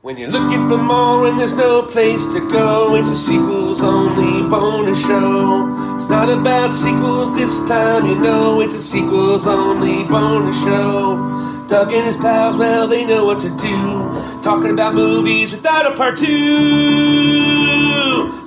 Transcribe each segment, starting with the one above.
When you're looking for more and there's no place to go, it's a sequels only bonus show. It's not about sequels this time, you know, it's a sequels only bonus show. Doug and his pals, well, they know what to do, talking about movies without a part two.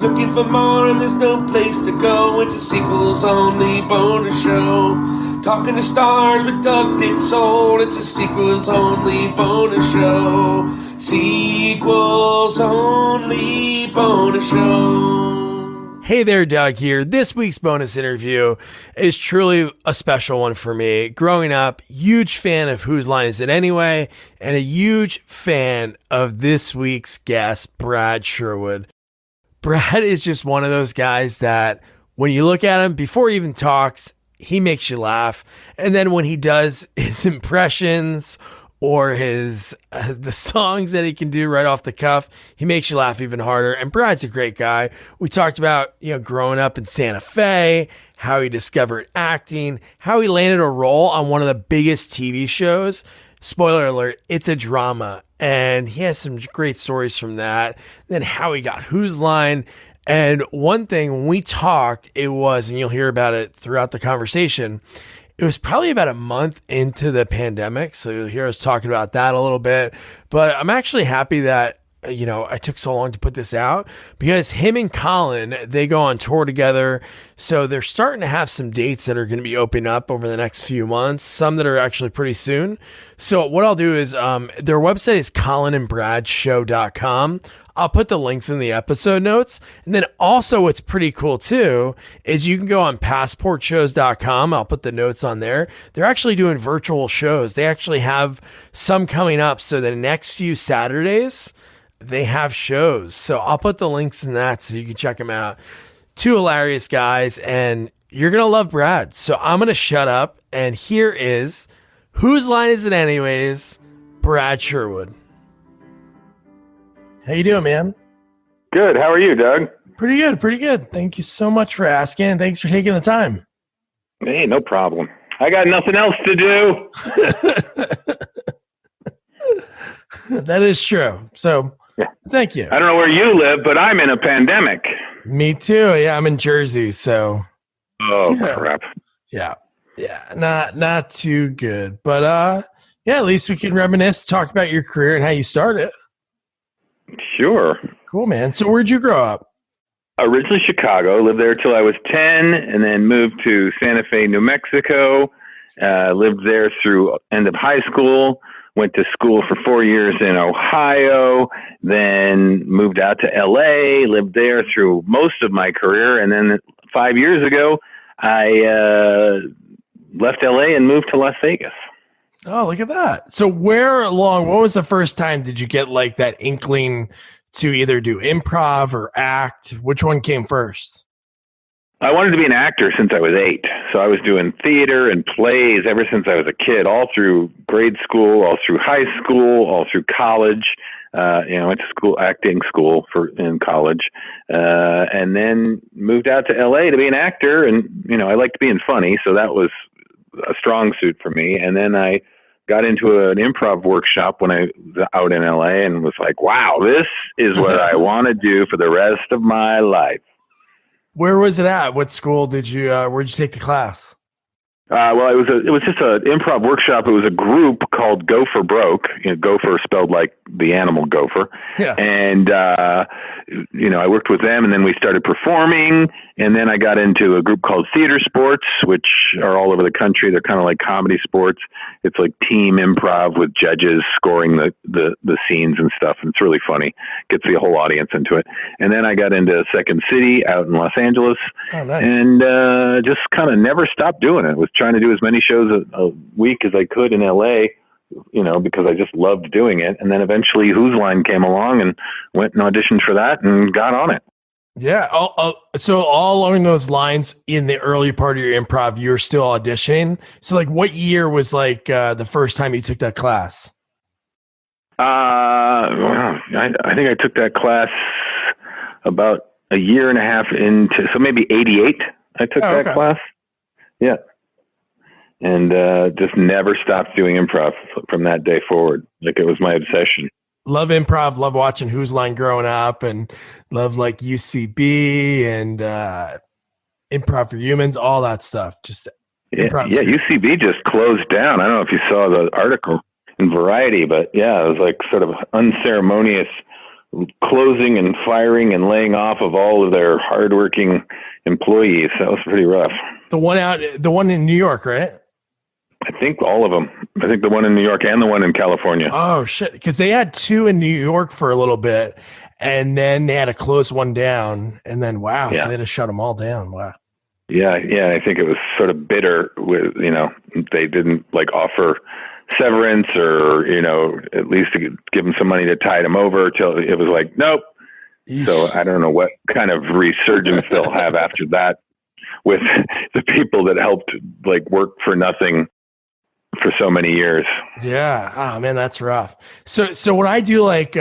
Looking for more and there's no place to go, it's a sequels only bonus show. Talking to stars with Doug Did Soul, it's a sequels only bonus show. Sequels only bonus show. Hey there, Doug here. This week's bonus interview is truly a special one for me. Growing up, huge fan of Whose Line Is It Anyway, and a huge fan of this week's guest, Brad Sherwood. Brad is just one of those guys that when you look at him, before he even talks, he makes you laugh. And then when he does his impressions or his the songs that he can do right off the cuff, he makes you laugh even harder. And Brad's a great guy. We talked about, growing up in Sante Fe, how he discovered acting, how he landed a role on one of the biggest TV shows. Spoiler alert, it's a drama. And he has some great stories from that. Then how he got Whose Line. And one thing, when we talked, it was, and you'll hear about it throughout the conversation, it was probably about a month into the pandemic. So you'll hear us talking about that a little bit. But I'm actually happy that, I took so long to put this out, because him and Colin, they go on tour together. So they're starting to have some dates that are going to be opening up over the next few months, some that are actually pretty soon. So what I'll do is their website is colinandbradshow.com. I'll put the links in the episode notes. And then also what's pretty cool too is you can go on passportshows.com. I'll put the notes on there. They're actually doing virtual shows. They actually have some coming up. So the next few Saturdays, they have shows. So I'll put the links in that so you can check them out. Two hilarious guys, and you're going to love Brad. So I'm going to shut up. And here is Whose Line Is It Anyways? Brad Sherwood. How you doing, man? Good. How are you, Doug? Pretty good. Thank you so much for asking. Thanks for taking the time. Hey, no problem. I got nothing else to do. That is true. So, yeah. Thank you. I don't know where you live, but I'm in a pandemic. Me too. Yeah, I'm in Jersey, so. Oh, crap. Yeah. Not too good. But, at least we can reminisce, talk about your career and how you started. Sure. Cool, man. So where'd you grow up? Originally Chicago. Lived there till I was 10, and then moved to Sante Fe, New Mexico. Lived there through end of high school. Went to school for 4 years in Ohio. Then moved out to L.A. Lived there through most of my career. And then 5 years ago, I left L.A. and moved to Las Vegas. Oh, look at that. So what was the first time did you get like that inkling to either do improv or act? Which one came first? I wanted to be an actor since I was 8. So I was doing theater and plays ever since I was a kid, all through grade school, all through high school, all through college. Went to acting school in college, and then moved out to LA to be an actor. And, I liked being funny. So that was a strong suit for me. And then I got into an improv workshop when I was out in LA and was like, wow, this is what I want to do for the rest of my life. Where was it at? What school where'd you take the class? It was just an improv workshop. It was a group called Go for Broke. Gopher spelled like the animal gopher. Yeah. And, I worked with them, and then we started performing. And then I got into a group called Theater Sports, which are all over the country. They're kind of like comedy sports. It's like team improv with judges scoring the scenes and stuff. And it's really funny. Gets the whole audience into it. And then I got into Second City out in Los Angeles. Oh, nice. And just kind of never stopped doing it. Was trying to do as many shows a week as I could in LA, because I just loved doing it. And then eventually Whose Line came along and went and auditioned for that and got on it. Yeah. So all along those lines, in the early part of your improv, you were still auditioning. So like what year was like the first time you took that class? I think I took that class about a year and a half into, so maybe 88. I took that class. Yeah. And just never stopped doing improv from that day forward. Like it was my obsession. love improv, love watching Whose Line growing up, and love like UCB and Improv for Humans, all that stuff. Just improv. Yeah. UCB just closed down. I don't know if you saw the article in Variety, but yeah, it was like sort of unceremonious closing and firing and laying off of all of their hardworking employees. That was pretty rough. The one in New York, right? I think all of them. I think the one in New York and the one in California. Oh shit! Because they had two in New York for a little bit, and then they had to close one down, and then so they had to shut them all down. Wow. Yeah. I think it was sort of bitter with, they didn't like offer severance or, at least to give them some money to tide them over till it was like, nope. Eesh. So I don't know what kind of resurgence they'll have after that with the people that helped like work for nothing for so many years. Yeah. Oh man, that's rough. So when I do like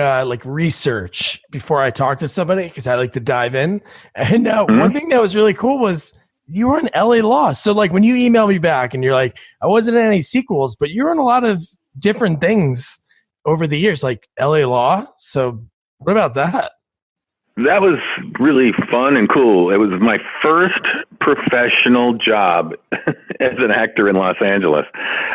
research before I talk to somebody, because I like to dive in, and one thing that was really cool was you were in LA Law. So like when you email me back and you're like, I wasn't in any sequels, but you're in a lot of different things over the years, like LA Law. So what about that? That was really fun and cool. It was my first professional job as an actor in Los Angeles.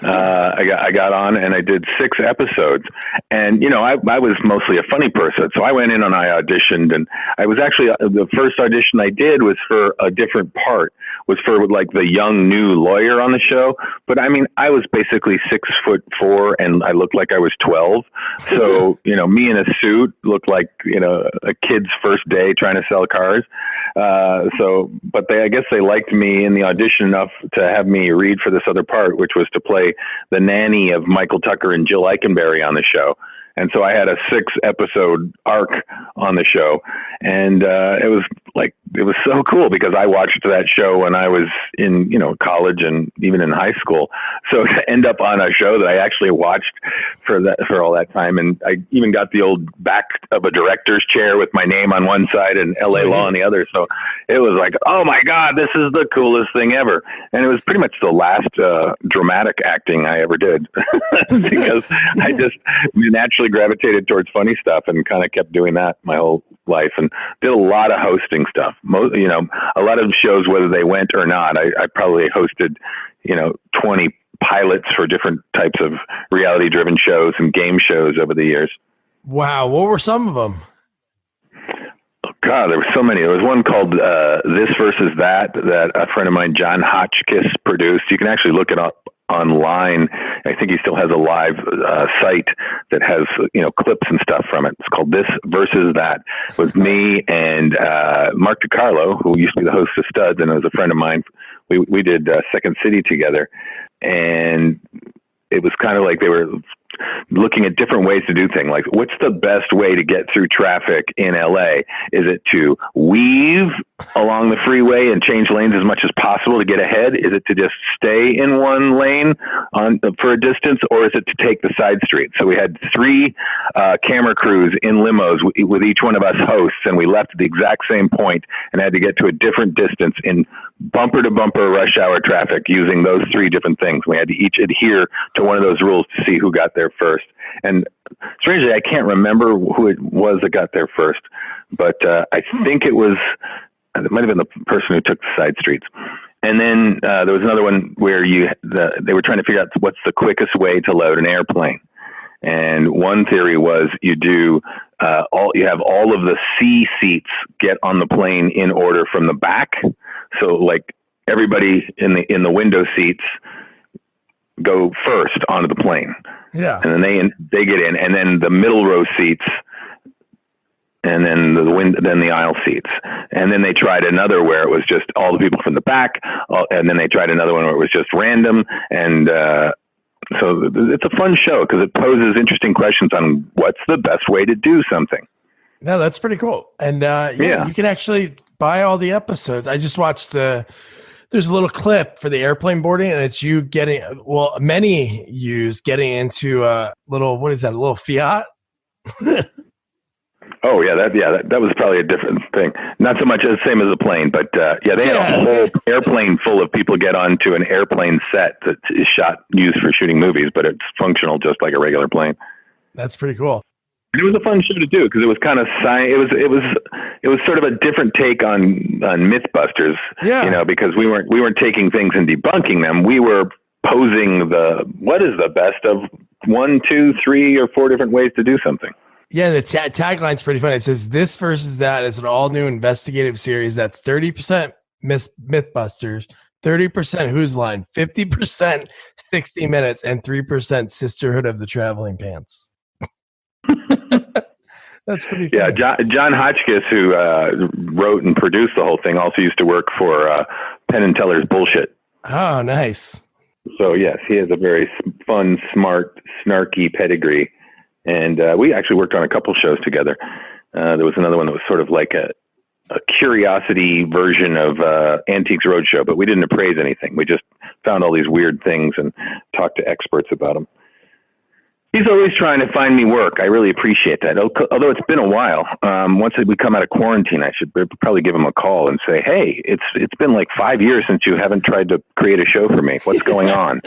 I got on and I did 6 episodes, and I was mostly a funny person, so I went in and I auditioned, and I was actually the first audition I did was for a different part, was for like the young new lawyer on the show. But I mean, I was basically 6'4" and I looked like I was 12. So me in a suit looked like a kid's first day trying to sell cars. But I guess they liked me in the audition enough to have me read for this other part, which was to play the nanny of Michael Tucker and Jill Eikenberry on the show. And so I had a 6-episode arc on the show, and it was so cool because I watched that show when I was in college and even in high school. So to end up on a show that I actually watched for all that time, and I even got the old back of a director's chair with my name on one side and LA Law on the other. So it was like, oh my God, this is the coolest thing ever. And it was pretty much the last dramatic acting I ever did because I just naturally gravitated towards funny stuff and kind of kept doing that my whole life, and did a lot of hosting stuff. A lot of shows, whether they went or not, I probably hosted 20 pilots for different types of reality driven shows and game shows over the years. Wow. What were some of them? Oh God, there were so many. There was one called This Versus That a friend of mine, John Hotchkiss, produced. You can actually look it up online. I think he still has a live site that has clips and stuff from it. It's called This Versus That. It was me and Mark DiCarlo, who used to be the host of Studs, and it was a friend of mine. We did Second City together, and it was kind of like they were looking at different ways to do things. Like, what's the best way to get through traffic in LA? Is it to weave along the freeway and change lanes as much as possible to get ahead? Is it to just stay in one lane for a distance, or is it to take the side street? So we had 3 camera crews in limos with each one of us hosts, and we left at the exact same point and had to get to a different distance in bumper to bumper rush hour traffic using those 3 different things. We had to each adhere to one of those rules to see who got there first. And strangely, I can't remember who it was that got there first, but I think it might have been the person who took the side streets. And then there was another one where they were trying to figure out what's the quickest way to load an airplane. And one theory was you have all of the C seats get on the plane in order from the back. So like everybody in the window seats go first onto the plane. Yeah. And then they get in, and then the middle row seats, and then the aisle seats. And then they tried another where it was just all the people from the back, and then they tried another one where it was just random. And so it's a fun show because it poses interesting questions on what's the best way to do something. No, that's pretty cool. And you can actually buy all the episodes. I just watched there's a little clip for the airplane boarding, and it's you getting into a little Fiat. Oh yeah, that was probably a different thing. Not so much the same as a plane, but they had a whole airplane full of people get onto an airplane set that is used for shooting movies, but it's functional just like a regular plane. That's pretty cool. And it was a fun show to do because it was kind of it was sort of a different take on Mythbusters. Yeah. Because we weren't taking things and debunking them. We were posing what is the best of 1, 2, 3, or 4 different ways to do something. Yeah, the tagline's pretty funny. It says, "This versus that is an all-new investigative series that's 30% Mythbusters, 30% Whose Line, 50% 60 Minutes, and 3% Sisterhood of the Traveling Pants." That's pretty funny. Yeah, John Hotchkiss, who wrote and produced the whole thing, also used to work for Penn and Teller's Bullshit. Oh, nice. So, yes, he has a very fun, smart, snarky pedigree. And we actually worked on a couple shows together. There was another one that was sort of like a curiosity version of Antiques Roadshow, but we didn't appraise anything. We just found all these weird things and talked to experts about them. He's always trying to find me work. I really appreciate that. Although it's been a while. Once we come out of quarantine, I should probably give him a call and say, "Hey, it's been like 5 years since you haven't tried to create a show for me. What's going on?"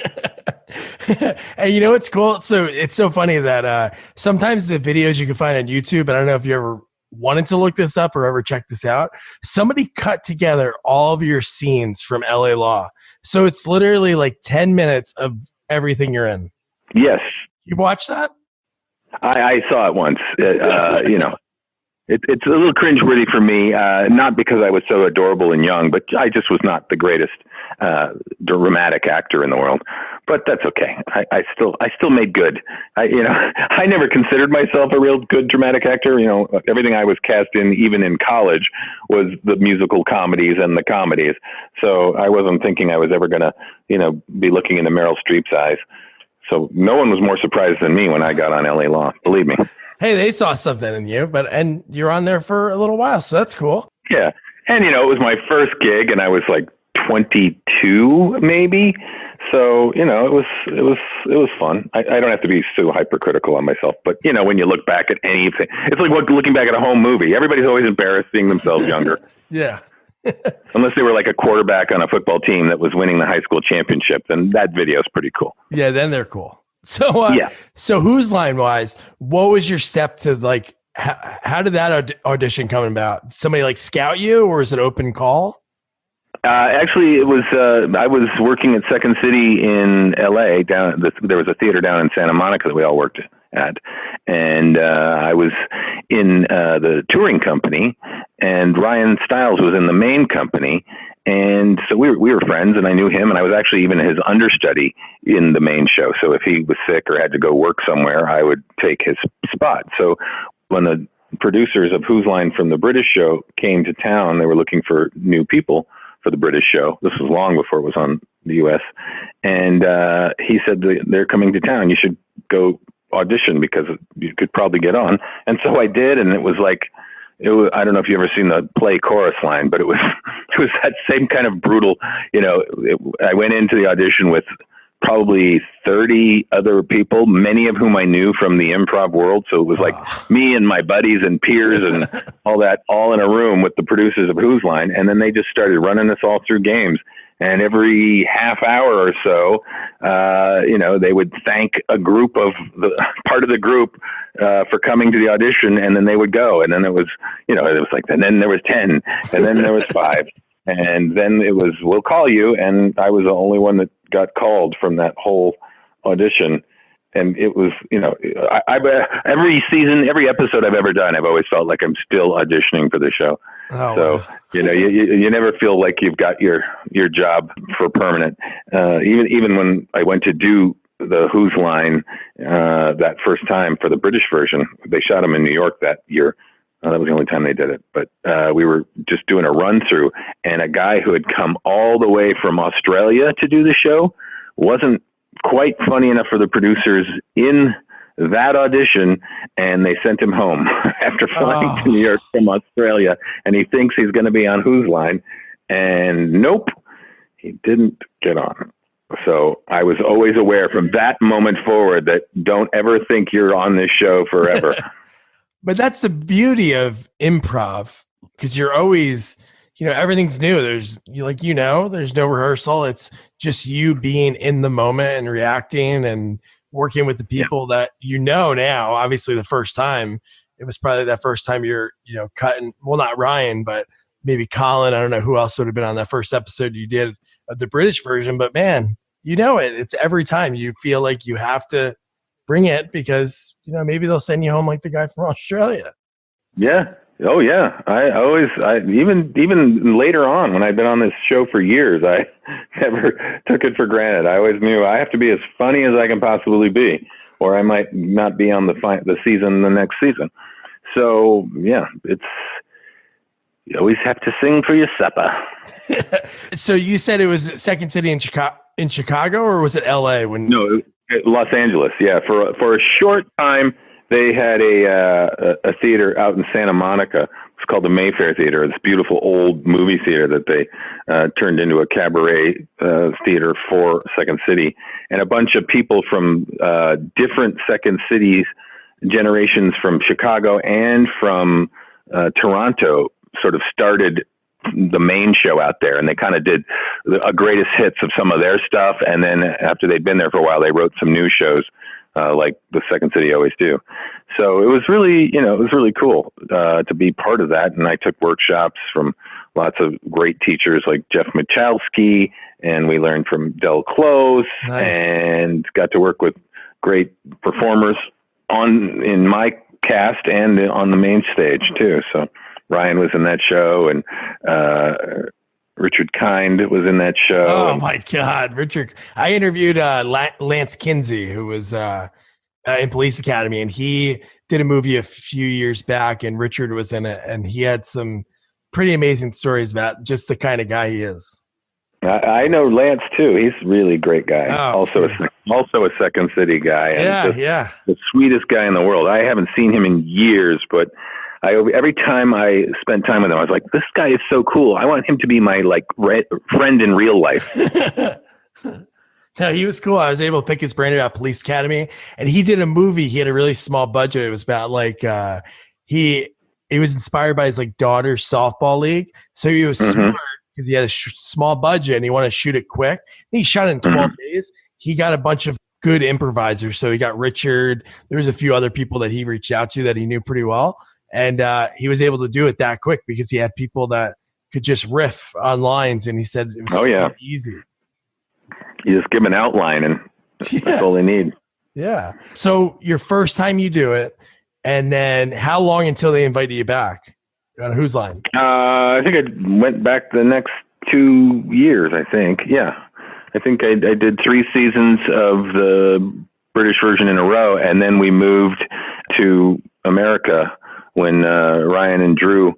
And you know what's cool? So it's so funny that sometimes the videos you can find on YouTube, and I don't know if you ever wanted to look this up or ever check this out, somebody cut together all of your scenes from LA Law. So it's literally like 10 minutes of everything you're in. Yes. You watched that? I saw it once. It's a little cringeworthy for me, not because I was so adorable and young, but I just was not the greatest dramatic actor in the world. But that's okay. I still made good. I never considered myself a real good dramatic actor. Everything I was cast in, even in college, was the musical comedies and the comedies. So I wasn't thinking I was ever going to, be looking into Meryl Streep's eyes. So no one was more surprised than me when I got on LA Law. Believe me. Hey, they saw something in you, and you're on there for a little while, so that's cool. Yeah, and it was my first gig, and I was like 22, maybe. So it was fun. I don't have to be so hypercritical on myself, but when you look back at anything, it's like looking back at a home movie. Everybody's always embarrassed seeing themselves younger. Yeah. Unless they were like a quarterback on a football team that was winning the high school championship, then that video is pretty cool. Yeah, then they're cool. So, So Whose Line wise, what was your step to like? How did that audition come about? Somebody like scout you, or is it open call? Actually, it was. I was working at Second City in L.A. There was a theater down in Santa Monica that we all worked at, and I was in the touring company, and Ryan Stiles was in the main company, and so we were friends, and I knew him, and I was actually even his understudy in the main show. So if he was sick or had to go work somewhere, I would take his spot. So when the producers of Whose Line from the British show came to town, they were looking for new people for the British show. This was long before it was on the U.S. And he said, "They're coming to town. You should go audition because you could probably get on." And so I did, and it was like, I don't know if you've ever seen the play Chorus Line, but it was that same kind of brutal. I went into the audition with probably 30 other people, many of whom I knew from the improv world. So it was like me and my buddies and peers and all that, all in a room with the producers of Whose Line. And then they just started running us all through games. And every half hour or so, they would thank a group of part of the group for coming to the audition, and then they would go. And then it was, it was like, and then there was 10, and then there was 5, and then it was, "We'll call you." And I was the only one that got called from that whole audition. And it was, every season, every episode I've ever done, I've always felt like I'm still auditioning for the show. Oh, so, wow. you never feel like you've got your job for permanent. Even when I went to do the Whose Line that first time for the British version, they shot them in New York that year. That was the only time they did it. But we were just doing a run through, and a guy who had come all the way from Australia to do the show wasn't quite funny enough for the producers in that audition, and they sent him home after flying to New York from Australia, and he thinks he's going to be on Whose Line, and nope, he didn't get on. So I was always aware from that moment forward that don't ever think you're on this show forever. But that's the beauty of improv, because you're always, everything's new. There's no rehearsal. It's just you being in the moment and reacting and working with the people that now. Obviously, the first time, it was probably that first time you're, cutting. Well, not Ryan, but maybe Colin. I don't know who else would have been on that first episode you did of the British version. But man, it's every time you feel like you have to bring it because maybe they'll send you home like the guy from Australia. Yeah. Oh yeah. I always even later on when I'd been on this show for years, I never took it for granted. I always knew I have to be as funny as I can possibly be, or I might not be on the season the next season. So yeah, you always have to sing for your supper. So you said it was Second City in Chicago, or was it LA? No, Los Angeles. Yeah, for a short time. They had a theater out in Santa Monica. It's called the Mayfair Theater. It's a beautiful old movie theater that they turned into a cabaret theater for Second City. And a bunch of people from different Second Cities, generations from Chicago and from Toronto, sort of started the main show out there. And they kind of did a greatest hits of some of their stuff. And then after they'd been there for a while, they wrote some new shows. Like the Second City always do. So it was really, cool to be part of that. And I took workshops from lots of great teachers like Jeff Michalski, and we learned from Del Close. Nice. And got to work with great performers in my cast and on the main stage too. So Ryan was in that show, and Richard Kind was in that show. Oh my God, Richard! I interviewed Lance Kinsey, who was in Police Academy, and he did a movie a few years back, and Richard was in it, and he had some pretty amazing stories about just the kind of guy he is. I know Lance too. He's a really great guy. Oh, also a Second City guy. And the sweetest guy in the world. I haven't seen him in years, but every time I spent time with him, I was like, this guy is so cool. I want him to be my friend in real life. No, he was cool. I was able to pick his brain about Police Academy, and he did a movie. He had a really small budget. It was about he was inspired by his daughter's softball league. So he was smart because he had a small budget and he wanted to shoot it quick. He shot it in 12 days. He got a bunch of good improvisers. So he got Richard. There was a few other people that he reached out to that he knew pretty well. And he was able to do it that quick because he had people that could just riff on lines. And he said it was so easy. You just give them an outline and that's all they need. Yeah. So your first time you do it, and then how long until they invited you back? On Whose Line? I think I went back the next 2 years, I think. Yeah. I think I did 3 seasons of the British version in a row, and then we moved to America when Ryan and Drew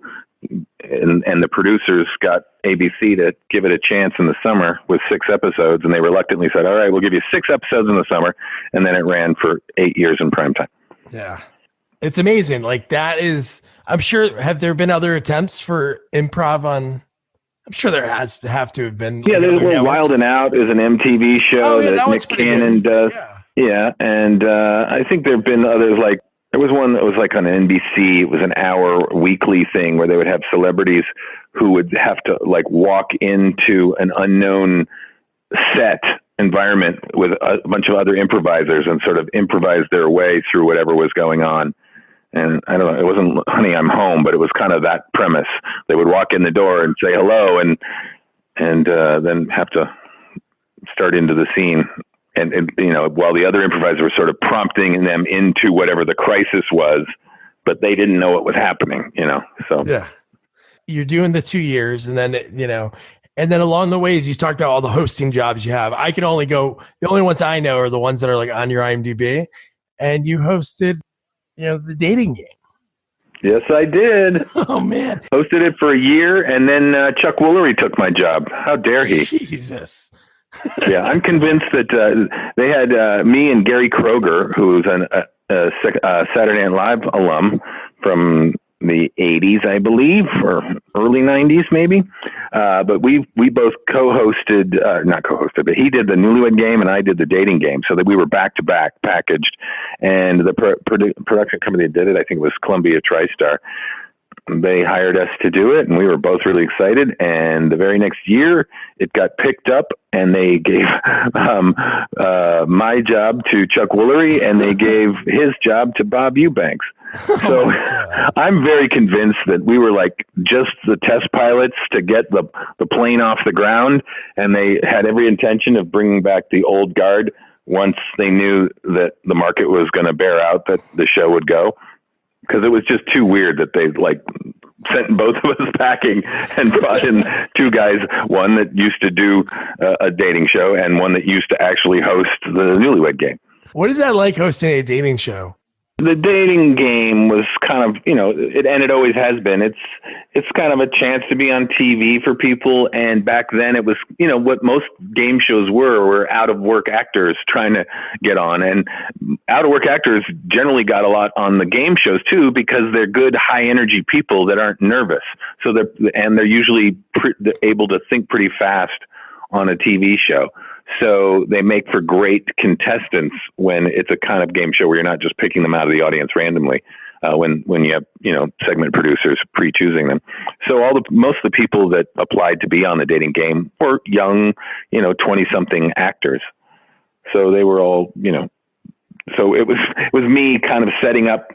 and the producers got ABC to give it a chance in the summer with 6 episodes, and they reluctantly said, all right, we'll give you 6 episodes in the summer, and then it ran for 8 years in primetime. Yeah. It's amazing. That is, I'm sure, have there been other attempts for improv on, I'm sure there have to have been. Yeah, there's Wild and Out is an MTV show that Nick Cannon does. Yeah, and I think there have been others there was one that was on NBC. It was an hour weekly thing where they would have celebrities who would have to walk into an unknown set environment with a bunch of other improvisers and sort of improvise their way through whatever was going on. And I don't know, it wasn't Honey, I'm Home, but it was kind of that premise. They would walk in the door and say hello and then have to start into the scene. And while the other improvisers were sort of prompting them into whatever the crisis was, but they didn't know what was happening, so. Yeah. You're doing the 2 years, and then, and then along the ways, you talked about all the hosting jobs you have. I can only go, the only ones I know are the ones that are on your IMDb, and you hosted, the dating game. Yes, I did. Oh, man. Hosted it for a year, and then Chuck Woolery took my job. How dare he? Jesus. Yeah, I'm convinced that they had me and Gary Kroger, who's a Saturday Night Live alum from the 80s, I believe, or early 90s maybe. But we both co-hosted, not co-hosted, but he did the Newlywed Game and I did the dating game, so that we were back-to-back packaged. And the production company that did it, I think it was Columbia TriStar, they hired us to do it, and we were both really excited. And the very next year, it got picked up, and they gave my job to Chuck Woolery, and they gave his job to Bob Eubanks. So I'm very convinced that we were like just the test pilots to get the plane off the ground, and they had every intention of bringing back the old guard once they knew that the market was going to bear out that the show would go. Because it was just too weird that they like sent both of us packing and brought in two guys, one that used to do a dating show and one that used to actually host the Newlywed Game. What is that like hosting a dating show? The dating game was kind of, and it always has been. It's kind of a chance to be on TV for people. And back then it was, what most game shows were out of work actors trying to get on. And out of work actors generally got a lot on the game shows too, because they're good, high energy people that aren't nervous. So they're usually able to think pretty fast on a TV show. So they make for great contestants when it's a kind of game show where you're not just picking them out of the audience randomly, when you have, segment producers pre-choosing them. So most of the people that applied to be on the dating game were young, 20-something actors. So they were all, so it was me kind of setting up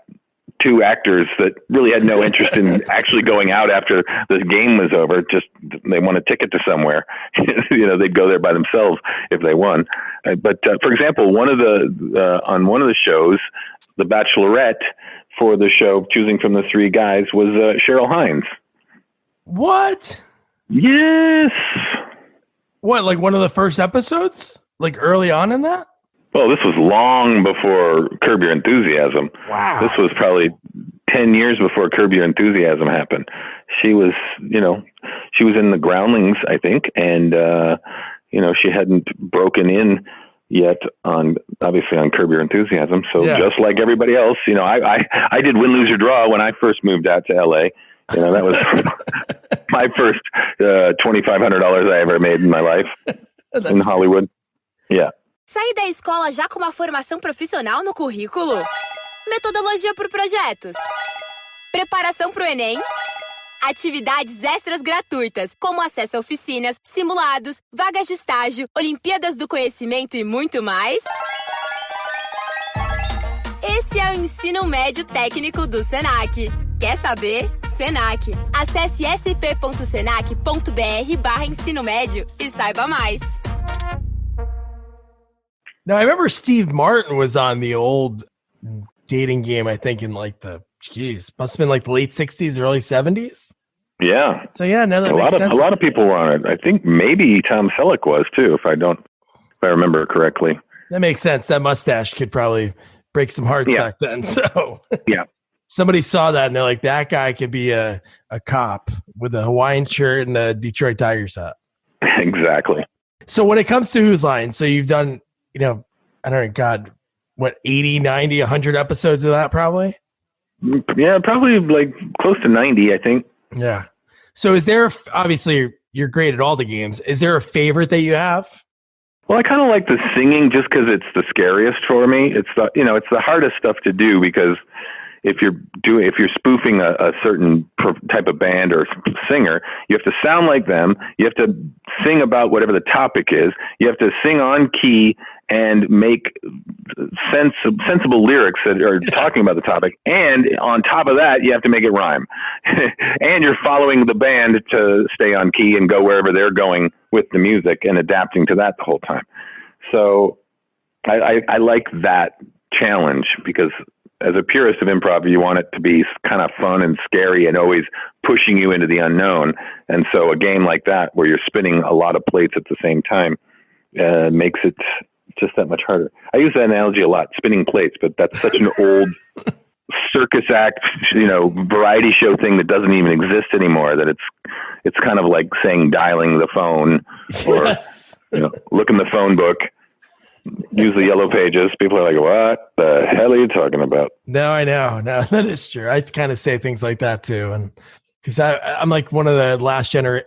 two actors that really had no interest in actually going out after the game was over. Just they want a ticket to somewhere. They'd go there by themselves if they won. But for example, on one of the shows, The Bachelorette, for the show Choosing from the Three Guys, was Cheryl Hines. What? Yes. What, like one of the first episodes? Like early on in that? Well, this was long before Curb Your Enthusiasm. Wow. This was probably 10 years before Curb Your Enthusiasm happened. She was, she was in the Groundlings, I think, and, she hadn't broken in yet obviously on Curb Your Enthusiasm. So just like everybody else, I did Win, Lose, or Draw when I first moved out to LA. That was my first $2,500 I ever made in my life in Hollywood. Yeah. Sair da escola já com uma formação profissional no currículo? Metodologia por projetos. Preparação para o Enem. Atividades extras gratuitas, como acesso a oficinas, simulados, vagas de estágio, Olimpíadas do Conhecimento e muito mais. Esse é o Ensino Médio Técnico do Senac. Quer saber? Senac. Acesse sp.senac.br/ensino médio e saiba mais. Now, I remember Steve Martin was on the old dating game, I think, in must have been like the late 60s, early 70s. Yeah. So, yeah, no, that makes sense. A lot of people were on it. I think maybe Tom Selleck was, too, if I remember correctly. That makes sense. That mustache could probably break some hearts back then. So, yeah. Somebody saw that and they're like, that guy could be a cop with a Hawaiian shirt and a Detroit Tigers hat. Exactly. So, when it comes to Whose Line, so you've done, I don't know, God, what, 80, 90, 100 episodes of that probably? Yeah, probably like close to 90, I think. Yeah. So is there, obviously, you're great at all the games. Is there a favorite that you have? Well, I kind of like the singing just because it's the scariest for me. It's the hardest stuff to do because if you're spoofing a certain type of band or singer, you have to sound like them. You have to sing about whatever the topic is. You have to sing on key and make sensible lyrics that are talking about the topic. And on top of that, you have to make it rhyme. And you're following the band to stay on key and go wherever they're going with the music and adapting to that the whole time. So I like that challenge because as a purist of improv, you want it to be kind of fun and scary and always pushing you into the unknown. And so a game like that, where you're spinning a lot of plates at the same time, makes it just that much harder. I use that analogy a lot, spinning plates, but that's such an old circus act, variety show thing that doesn't even exist anymore, that it's kind of like saying dialing the phone or, look in the phone book. Use the yellow pages. People are like, what the hell are you talking about? No, I know. No, that is true. I kind of say things like that too. And because I'm like one of the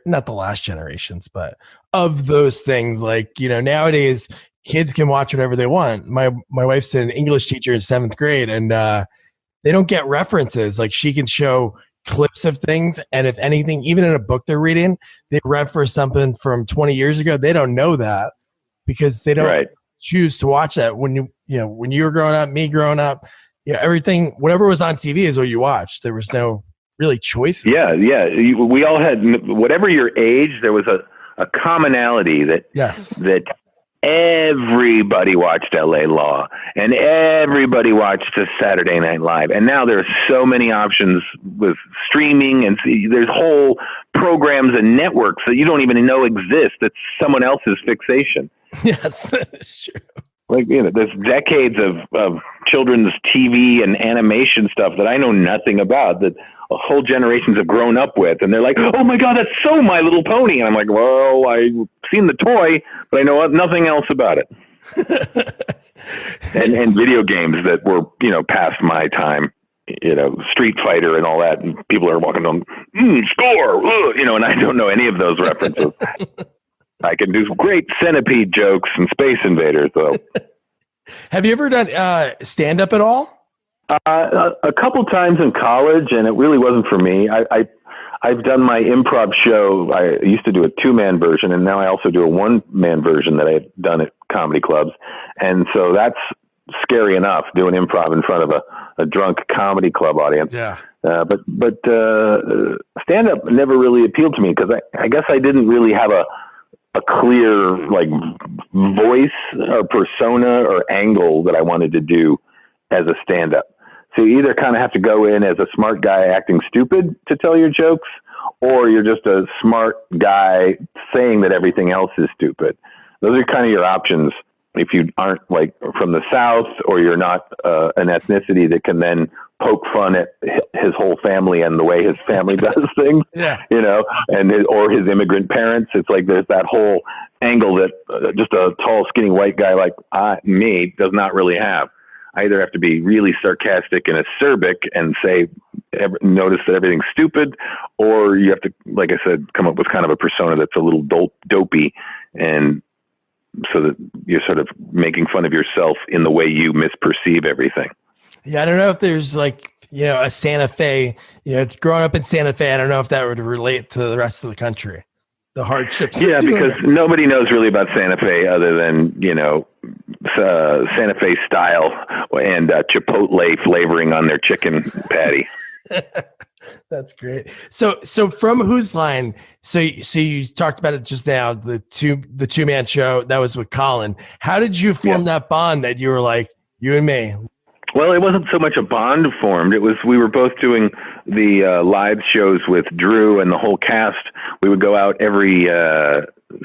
not the last generations, but of those things, like, nowadays kids can watch whatever they want. My wife's an English teacher in 7th grade and they don't get references. Like she can show clips of things. And if anything, even in a book they're reading, they reference something from 20 years ago. They don't know that because they don't choose to watch that. When when you were growing up, me growing up, everything, whatever was on TV is what you watched. There was no really choices. Yeah. We all had, whatever your age, there was a commonality that everybody watched LA Law and everybody watched Saturday Night Live. And now there's so many options with streaming, and there's whole programs and networks that you don't even know exist. That's someone else's fixation. Yes, that's true. Like, there's decades of children's TV and animation stuff that I know nothing about, that whole generations have grown up with. And they're like, oh my God, that's so My Little Pony. And I'm like, well, I've seen the toy, but I know nothing else about it. and video games that were, past my time, Street Fighter and all that. And people are walking on, score, and I don't know any of those references. I can do great centipede jokes and Space Invaders, though. Have you ever done stand-up at all? A couple times in college, and it really wasn't for me. I've done my improv show. I used to do a 2-man version, and now I also do a 1-man version that I've done at comedy clubs. And so that's scary enough, doing improv in front of a drunk comedy club audience. Yeah. But stand-up never really appealed to me because I guess I didn't really have a clear voice or persona or angle that I wanted to do as a stand-up. So you either kind of have to go in as a smart guy acting stupid to tell your jokes, or you're just a smart guy saying that everything else is stupid. Those are kind of your options if you aren't from the South, or you're not an ethnicity that can then poke fun at his whole family and the way his family does things, or his immigrant parents. It's like there's that whole angle that just a tall, skinny white guy like me does not really have. I either have to be really sarcastic and acerbic and notice that everything's stupid, or you have to, like I said, come up with kind of a persona that's a little dopey, and so that you're sort of making fun of yourself in the way you misperceive everything. Yeah, I don't know if there's a Sante Fe, growing up in Sante Fe, I don't know if that would relate to the rest of the country, the hardships. Yeah, because nobody knows really about Sante Fe other than, Sante Fe style and Chipotle flavoring on their chicken patty. That's great. So from Whose Line, so you talked about it just now, the 2-man show that was with Colin. How did you form that bond that you were like, you and me? Well, it wasn't so much a bond formed. It was, we were both doing the live shows with Drew and the whole cast. We would go out every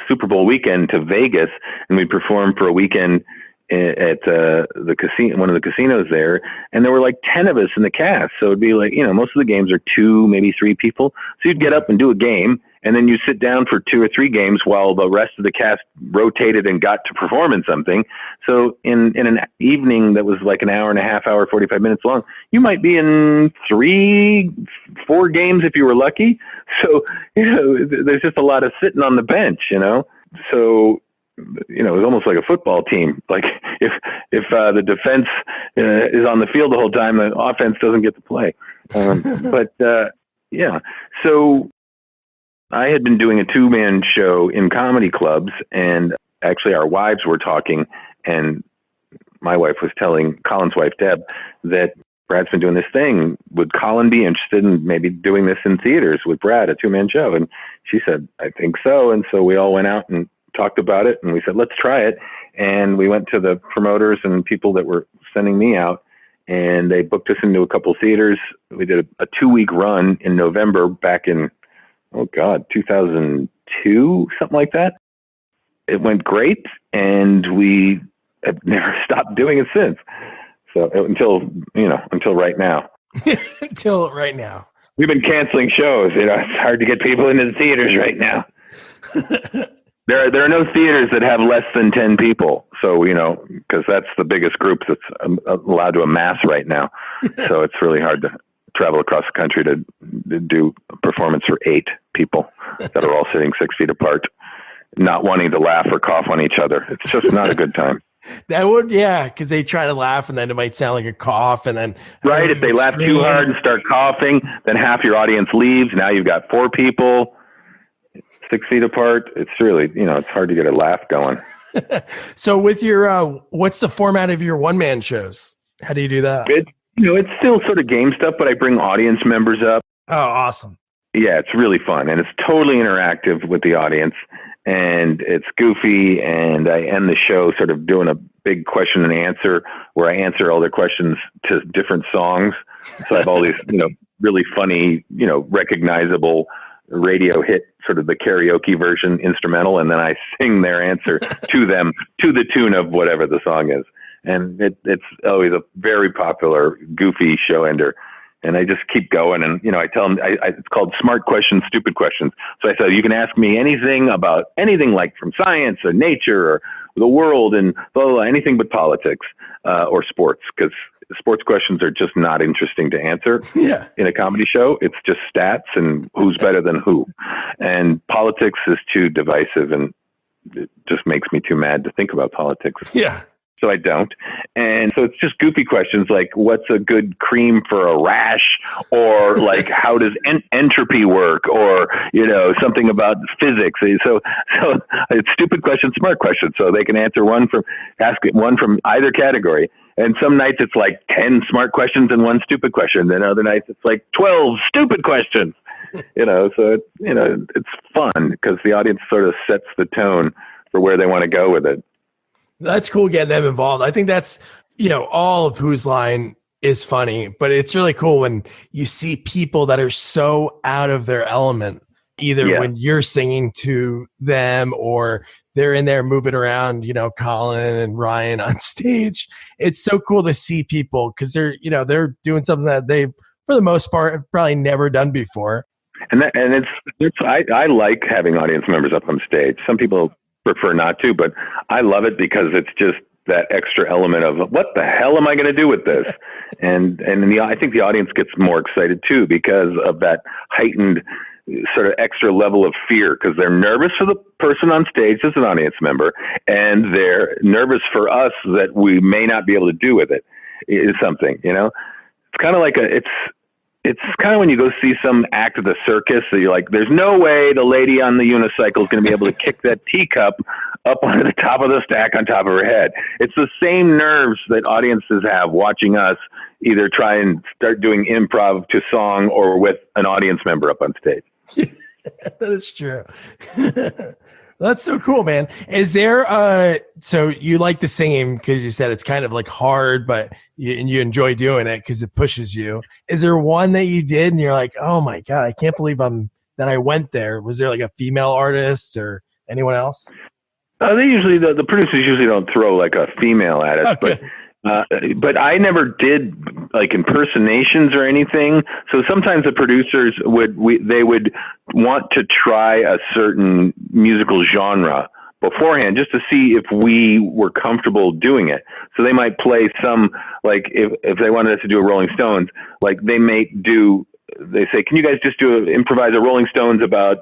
Super Bowl weekend to Vegas, and we'd perform for a weekend at the casino, one of the casinos there. And there were 10 of us in the cast. So it'd be most of the games are 2, maybe 3 people. So you'd get up and do a game, and then you sit down for 2 or 3 games while the rest of the cast rotated and got to perform in something. So in an evening that was an hour and a half, 45 minutes long, you might be in 3-4 games if you were lucky. So, there's just a lot of sitting on the bench, So, it was almost like a football team. If the defense is on the field the whole time, the offense doesn't get to play. So I had been doing a 2-man show in comedy clubs, and actually our wives were talking, and my wife was telling Colin's wife, Deb, that Brad's been doing this thing. Would Colin be interested in maybe doing this in theaters with Brad, a 2-man show? And she said, I think so. And so we all went out and talked about it, and we said, let's try it. And we went to the promoters and people that were sending me out, and they booked us into a couple theaters. We did a 2-week run in November back in, 2002, something like that. It went great, and we have never stopped doing it since. So until right now. Until right now. We've been canceling shows. It's hard to get people into the theaters right now. There are no theaters that have less than 10 people. So, because that's the biggest group that's allowed to amass right now. So it's really hard to travel across the country to do a performance for 8 people that are all sitting 6 feet apart, not wanting to laugh or cough on each other. It's just not a good time. That would, yeah, because they try to laugh and then it might sound like a cough, and then Right. If they laugh too hard and start coughing, then half your audience leaves. Now you've got 4 people 6 feet apart. It's really, it's hard to get a laugh going. So with your, what's the format of your one-man shows? How do you do that? It's still sort of game stuff, but I bring audience members up. Oh, awesome. Yeah, it's really fun, and it's totally interactive with the audience, and it's goofy, and I end the show sort of doing a big question and answer where I answer all their questions to different songs. So I have all these, really funny, recognizable radio hit, sort of the karaoke version instrumental, and then I sing their answer to them to the tune of whatever the song is. And it's always a very popular, goofy show ender. And I just keep going, and I tell them it's called Smart Questions, Stupid Questions. So I said, you can ask me anything about anything, like from science or nature or the world and blah, blah, blah, anything but politics or sports, because sports questions are just not interesting to answer in a comedy show. It's just stats and who's better than who, and politics is too divisive, and it just makes me too mad to think about politics. Yeah. So I don't. And so it's just goofy questions like, what's a good cream for a rash? Or like, how does entropy work? Or, something about physics. So it's stupid questions, smart questions. So they can ask one from either category. And some nights it's like 10 smart questions and 1 stupid question. Then other nights it's like 12 stupid questions. So it's fun because the audience sort of sets the tone for where they want to go with it. That's cool getting them involved. I think that's, all of Whose Line is funny, but it's really cool when you see people that are so out of their element, either when you're singing to them or they're in there moving around, Colin and Ryan on stage. It's so cool to see people because they're doing something that they, for the most part, have probably never done before. I like having audience members up on stage. Some people prefer not to, but I love it because it's just that extra element of what the hell am I going to do with this? and I think the audience gets more excited too because of that heightened sort of extra level of fear, because they're nervous for the person on stage as an audience member, and they're nervous for us that we may not be able to do with it is something, it's kind of like it's kind of when you go see some act at the circus, so you're like, there's no way the lady on the unicycle is going to be able to kick that teacup up onto the top of the stack on top of her head. It's the same nerves that audiences have watching us either try and start doing improv to song or with an audience member up on stage. That is true. That's so cool, man. Is there so you like the singing because you said it's kind of like hard, but you enjoy doing it because it pushes you. Is there one that you did and you're like, oh my God, I can't believe that I went there? Was there like a female artist or anyone else? They usually, the producers usually don't throw like a female at it, okay. But I never did like impersonations or anything. So sometimes the producers would want to try a certain musical genre beforehand just to see if we were comfortable doing it. So they might play some, like if they wanted us to do a Rolling Stones, like they say, can you guys just improvise a Rolling Stones about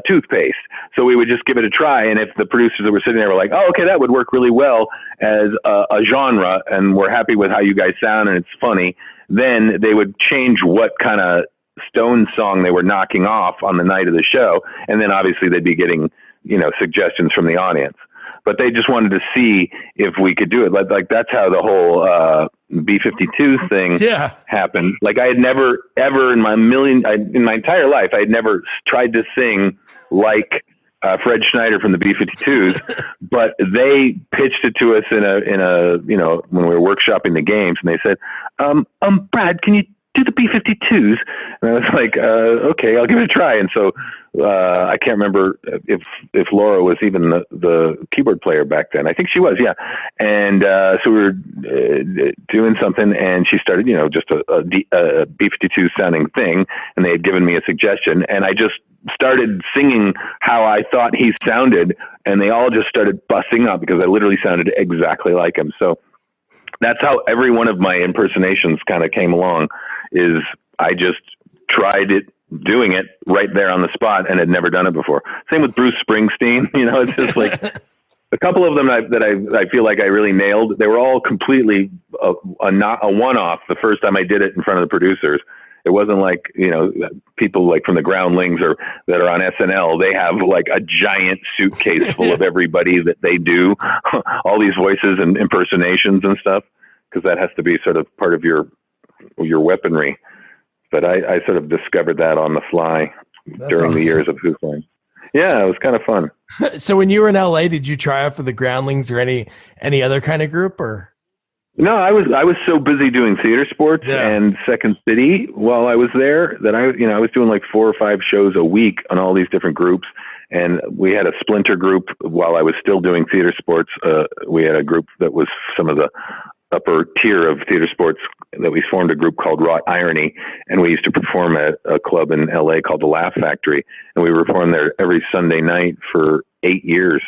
toothpaste? So we would just give it a try. And if the producers that were sitting there were like, oh, okay, that would work really well as a genre, and we're happy with how you guys sound and it's funny, then they would change what kind of Stones song they were knocking off on the night of the show. And then obviously they'd be getting, suggestions from the audience. But they just wanted to see if we could do it. Like that's how the whole B-52 thing happened. Like I had never, ever in my entire life, I had never tried to sing like Fred Schneider from the B-52s, but they pitched it to us in a when we were workshopping the games, and they said, Brad, can you do the B-52s? And I was like, okay, I'll give it a try. And so I can't remember if Laura was even the keyboard player back then. I think she was, yeah. And so we were doing something, and she started, just a B-52 sounding thing, and they had given me a suggestion, and I just started singing how I thought he sounded, and they all just started busting up because I literally sounded exactly like him. So that's how every one of my impersonations kind of came along, is I just tried doing it right there on the spot and had never done it before. Same with Bruce Springsteen. It's just like, A couple of them that I feel like I really nailed. They were all completely not a one-off. The first time I did it in front of the producers, it wasn't like, people like from the Groundlings or that are on SNL. They have like a giant suitcase full of everybody that they do, all these voices and impersonations and stuff, because that has to be sort of part of your weaponry. But I sort of discovered that on the fly during the years of Who's Line. Yeah, it was kind of fun. So when you were in LA, did you try out for the Groundlings or any other kind of group, or? No, I was so busy doing theater sports and Second City while I was there that I was doing like 4 or 5 shows a week on all these different groups. And we had a splinter group while I was still doing theater sports. We had a group that was some of the upper tier of theater sports that we formed a group called Raw Irony. And we used to perform at a club in LA called the Laugh Factory. And we performed there every Sunday night for 8 years.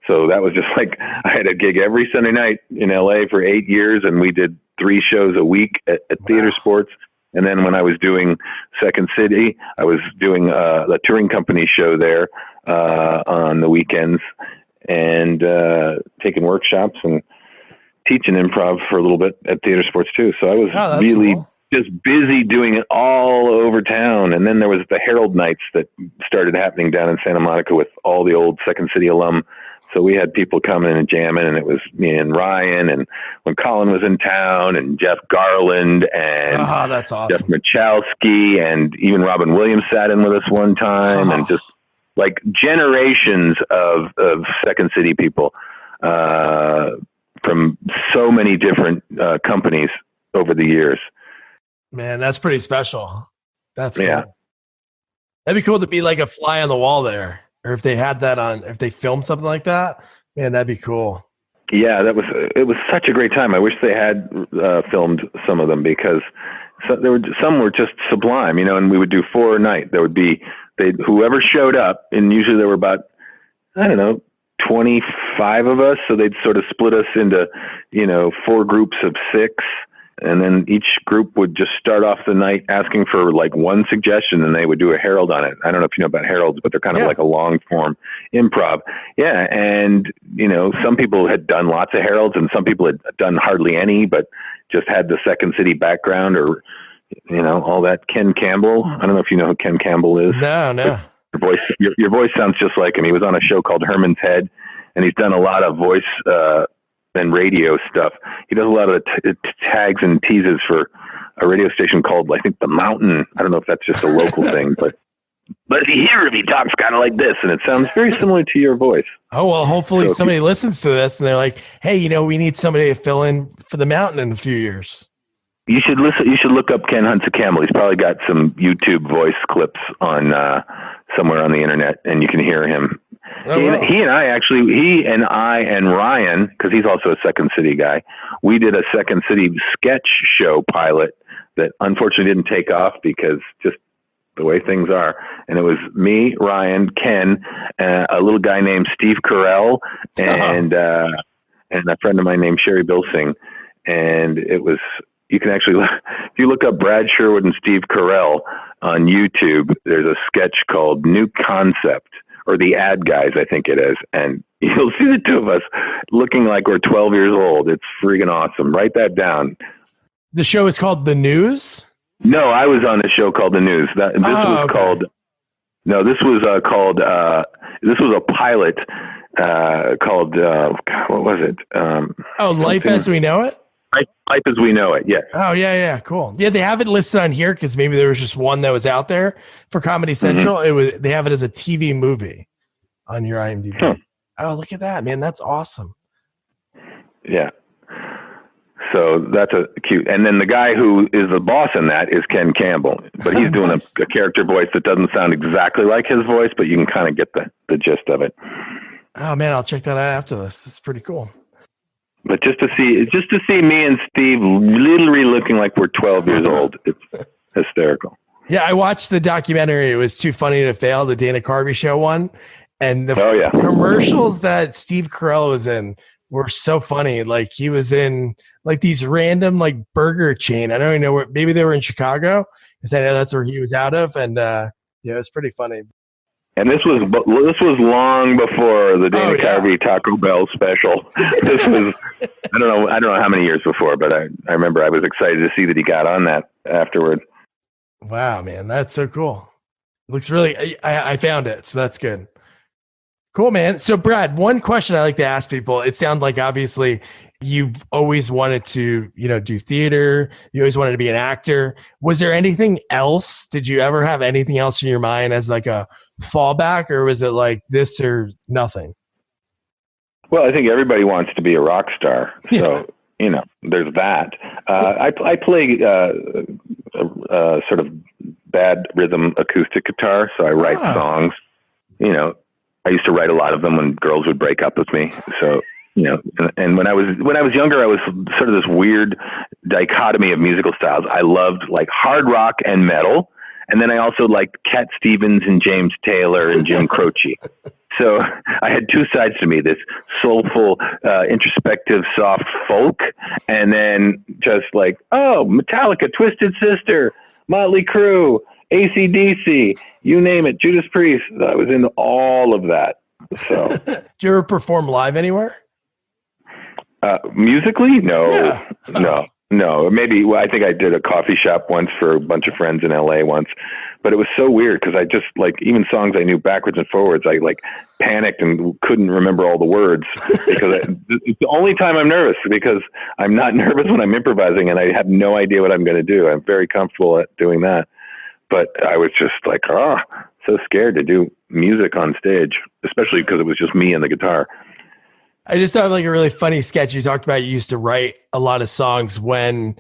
So that was just like, I had a gig every Sunday night in LA for 8 years. And we did 3 shows a week at theater sports. And then when I was doing Second City, I was doing the touring company show there on the weekends and taking workshops and teaching improv for a little bit at theater sports too. So I was really just busy doing it all over town. And then there was the Herald Nights that started happening down in Santa Monica with all the old Second City alum. So we had people coming and jamming, and it was me and Ryan, and when Colin was in town, and Jeff Garland, and that's awesome. Jeff Michalski, and even Robin Williams sat in with us one time, and just like generations of Second City people from so many different companies over the years. Man, that's pretty special. That's cool. Yeah. That'd be cool to be like a fly on the wall there. Or if they had that on, if they filmed something like that, man, that'd be cool. Yeah, it was such a great time. I wish they had filmed some of them, because some were just sublime, and we would do 4 a night. There would be whoever showed up, and usually there were about, 25 of us. So they'd sort of split us into, 4 groups of 6. And then each group would just start off the night asking for like one suggestion, and they would do a Herald on it. I don't know if you know about Heralds, but they're kind of like a long form improv. Yeah. And, some people had done lots of Heralds, and some people had done hardly any, but just had the Second City background or, all that. Ken Campbell. I don't know if you know who Ken Campbell is. No. Your voice sounds just like him. He was on a show called Herman's Head, and he's done a lot of voice, and radio stuff. He does a lot of tags and teases for a radio station called, I think, The Mountain. I don't know if that's just a local thing, but if you hear him, he talks kind of like this, and it sounds very similar to your voice. Oh, well, hopefully somebody listens to this and they're like, hey, we need somebody to fill in for The Mountain in a few years. You should listen. You should look up Ken Hunts a Camel. He's probably got some YouTube voice clips on somewhere on the internet, and you can hear him. He and I and Ryan, because he's also a Second City guy, we did a Second City sketch show pilot that unfortunately didn't take off because just the way things are. And it was me, Ryan, Ken, a little guy named Steve Carell, and a friend of mine named Sherry Bilsing. And it was, you can actually, if you look up Brad Sherwood and Steve Carell on YouTube, there's a sketch called New Concept, or The Ad Guys, I think it is. And you'll see the two of us looking like we're 12 years old. It's freaking awesome. Write that down. The show is called The News? No, I was on a show called The News. This was a pilot called, what was it? Life as We Know It? Life as We Know It, yes. Oh, yeah, cool. Yeah, they have it listed on here because maybe there was just one that was out there for Comedy Central. Mm-hmm. They have it as a TV movie on your IMDb. Huh. Oh, look at that, man. That's awesome. Yeah. So that's a cute. And then the guy who is the boss in that is Ken Campbell. But he's doing a character voice that doesn't sound exactly like his voice, but you can kind of get the gist of it. Oh, man, I'll check that out after this. That's pretty cool. But just to see me and Steve literally looking like we're 12 years old, it's hysterical. Yeah, I watched the documentary. It was Too Funny to Fail, the Dana Carvey show one. And the commercials that Steve Carell was in were so funny. Like he was in like these random like burger chain. I don't even know where, maybe they were in Chicago because I know that's where he was out of. And it was pretty funny. And this was long before the Dana Carvey Taco Bell special. This was I don't know how many years before, but I remember I was excited to see that he got on that afterward. Wow, man, that's so cool. Looks really. I found it, so that's good. Cool, man. So, Brad, one question I like to ask people. It sounds like obviously you've always wanted to, do theater. You always wanted to be an actor. Was there anything else? Did you ever have anything else in your mind as like a fallback, or was it like this or nothing? Well, I think everybody wants to be a rock star. So, there's that. I play sort of bad rhythm acoustic guitar. So I write songs, I used to write a lot of them when girls would break up with me. So, and when I was younger, I was sort of this weird dichotomy of musical styles. I loved like hard rock and metal. And then I also liked Cat Stevens and James Taylor and Jim Croce. So I had two sides to me, this soulful, introspective, soft folk. And then just like, Metallica, Twisted Sister, Motley Crue, AC/DC, you name it, Judas Priest. I was into all of that. So, did you ever perform live anywhere? Musically? No. Maybe I think I did a coffee shop once for a bunch of friends in LA once, but it was so weird because I just like even songs I knew backwards and forwards. I like panicked and couldn't remember all the words because it's the only time I'm nervous because I'm not nervous when I'm improvising and I have no idea what I'm going to do. I'm very comfortable at doing that. But I was just like, so scared to do music on stage, especially because it was just me and the guitar. I just thought like a really funny sketch. You talked about you used to write a lot of songs when,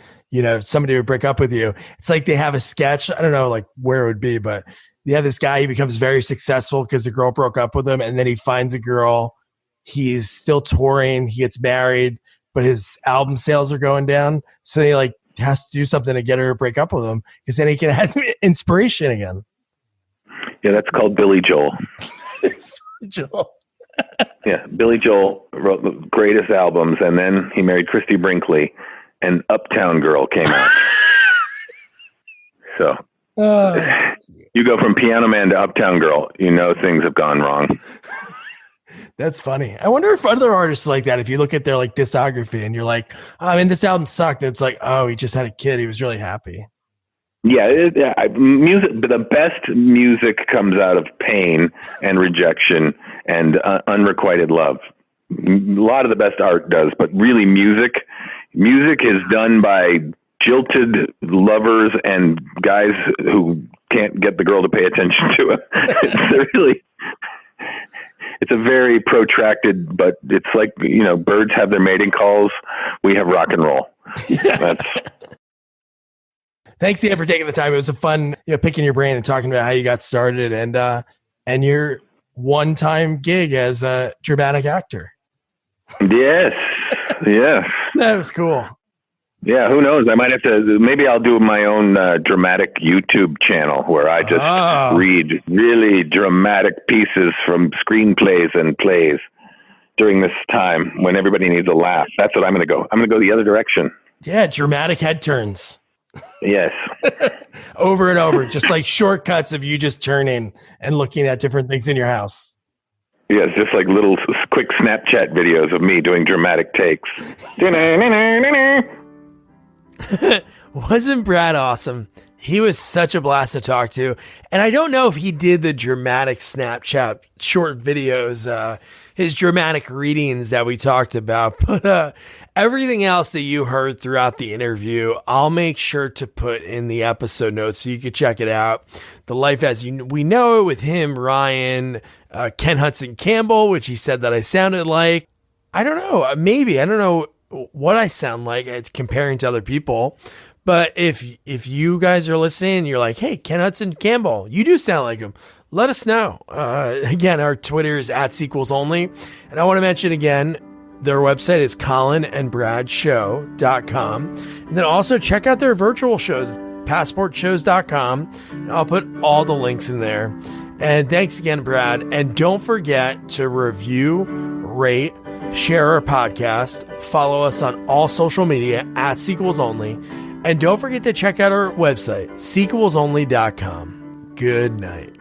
somebody would break up with you. It's like they have a sketch. I don't know like where it would be, but you have this guy, he becomes very successful because the girl broke up with him. And then he finds a girl. He's still touring. He gets married, but his album sales are going down. So he like has to do something to get her to break up with him because then he can have inspiration again. Yeah, that's called Billy Joel. Joel. Yeah, Billy Joel wrote the greatest albums, and then he married Christy Brinkley, and Uptown Girl came out. So you go from Piano Man to Uptown Girl, things have gone wrong. That's funny. I wonder if other artists like that, if you look at their like discography and you're like, this album sucked. And it's like, he just had a kid. He was really happy. Yeah, music. But the best music comes out of pain and rejection and unrequited love. A lot of the best art does, but really music is done by jilted lovers and guys who can't get the girl to pay attention to it. It's a very protracted, but it's like, birds have their mating calls. We have rock and roll. Thanks again for taking the time. It was a fun, picking your brain and talking about how you got started and your one-time gig as a dramatic actor. Yes. That was cool. Yeah, who knows? I might have to, maybe I'll do my own dramatic YouTube channel where I just read really dramatic pieces from screenplays and plays during this time when everybody needs a laugh. That's what I'm going to go. I'm going to go the other direction. Yeah, dramatic head turns. Yes. Over and over, just like shortcuts of you just turning and looking at different things in your house. Yeah, it's just like little quick Snapchat videos of me doing dramatic takes. Wasn't Brad awesome? He was such a blast to talk to. And I don't know if he did the dramatic Snapchat short videos, his dramatic readings that we talked about, but everything else that you heard throughout the interview, I'll make sure to put in the episode notes so you can check it out. The Life as We Know It with him, Ryan, Ken Hudson Campbell, which he said that I sounded like. I don't know. Maybe. I don't know what I sound like. It's comparing to other people. But if you guys are listening and you're like, hey, Ken Hudson Campbell, you do sound like him, let us know. Again, our Twitter is @sequelsonly. And I want to mention again, their website is colinandbradshow.com. And then also check out their virtual shows, passportshows.com. And I'll put all the links in there. And thanks again, Brad. And don't forget to review, rate, share our podcast, follow us on all social media @sequelsonly. And don't forget to check out our website, sequelsonly.com. Good night.